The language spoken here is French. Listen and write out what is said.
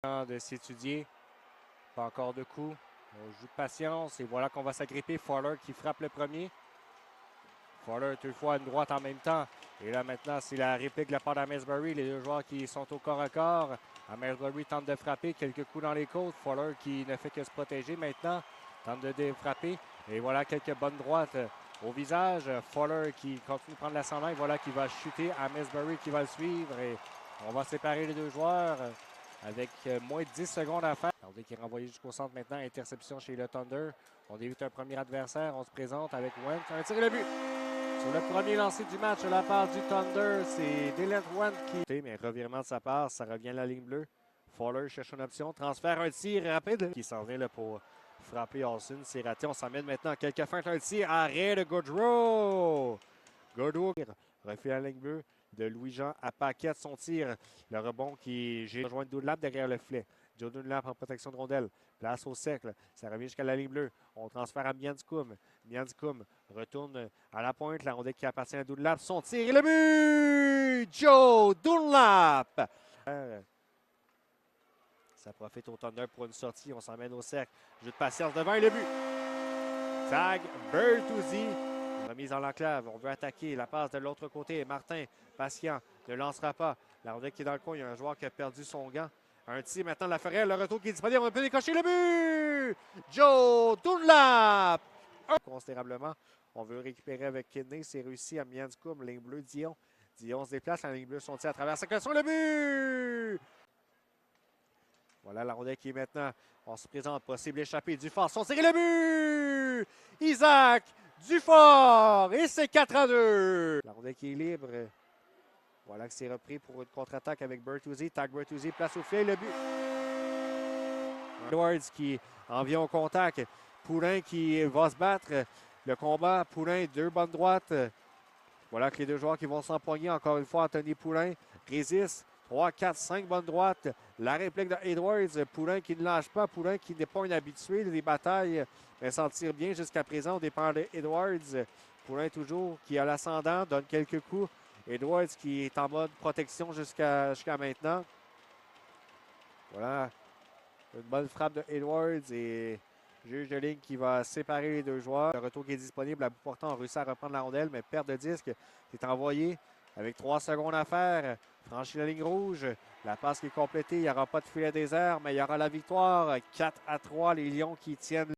De s'étudier. Pas encore de coups. On joue de patience et voilà qu'on va s'agripper. Fowler qui frappe le premier. Fowler deux fois à une droite en même temps. Et là maintenant, c'est la réplique de la part d'Amesbury. Les deux joueurs qui sont au corps à corps. Amesbury tente de frapper. Quelques coups dans les côtes. Fowler qui ne fait que se protéger maintenant. Tente de frapper. Et voilà quelques bonnes droites au visage. Fowler qui continue de prendre l'ascendant. Et voilà qui va chuter. Amesbury qui va le suivre. Et on va séparer les deux joueurs avec moins de 10 secondes à faire. Regardez qui est renvoyé jusqu'au centre maintenant. Interception chez le Thunder. On évite un premier adversaire. On se présente avec Went. Un tir et le but. Sur le premier lancé du match de la part du Thunder, c'est Dylan Went qui... Mais revirement de sa part, ça revient à la ligne bleue. Fowler cherche une option. Transfert, un tir rapide. Qui s'en vient là pour frapper Olsen. C'est raté. On s'emmène maintenant. Quelques feintes, un tir. Arrêt de Gaudreau. Gaudreau refait la ligne bleue de Louis-Jean à Paquette. Son tir. Le rebond qui j'ai rejoint Dunlap derrière le filet. Joe Dunlap en protection de rondelle. Place au cercle. Ça revient jusqu'à la ligne bleue. On transfère à Miandicoum. Miandicoum retourne à la pointe. La rondelle qui appartient à Dunlap. Son tir et le but! Joe Dunlap! Ça profite au Thunder pour une sortie. On s'emmène au cercle. Jeu de patience devant et le but. Tag Bertuzzi. Remise en l'enclave. On veut attaquer. La passe de l'autre côté. Martin, patient, ne lancera pas. La rondelle qui est dans le coin. Il y a un joueur qui a perdu son gant. Un tir maintenant de la Laferrière. Le retour qui est disponible. On peut décocher le but! Joe Dunlap! Considérablement. On veut récupérer avec Kidney. C'est réussi à Miandicoum. Ligne bleue, Dion. Dion se déplace. La ligne bleue sont à travers sa question. Le but! Voilà la rondelle qui est maintenant. On se présente. Possible échappée. Dufort. Son tir et le but! Isaac Dufort! Et c'est 4-2. La rondelle qui est libre. Voilà que c'est repris pour une contre-attaque avec Bertuzzi. Tag Bertuzzi, place au filet, le but. Edwards qui en vient au contact. Poulain qui va se battre. Le combat, Poulain, deux bonnes droites. Voilà que les deux joueurs qui vont s'empoigner. Encore une fois, Anthony Poulain résiste. 3, 4, 5 bonnes droites. La réplique de Edwards. Poulain qui ne lâche pas. Poulain qui n'est pas un habitué des batailles, mais s'en tire bien jusqu'à présent. On dépend de Edwards. Poulain toujours qui a l'ascendant, donne quelques coups. Edwards qui est en mode protection jusqu'à maintenant. Voilà. Une bonne frappe de Edwards et juge de ligne qui va séparer les deux joueurs. Le retour qui est disponible. À bout portant, on réussit à reprendre la rondelle, mais perte de disque. C'est envoyé avec 3 secondes à faire. Franchit la ligne rouge. La passe qui est complétée. Il n'y aura pas de filet désert, mais il y aura la victoire. 4-3. Les Lions qui tiennent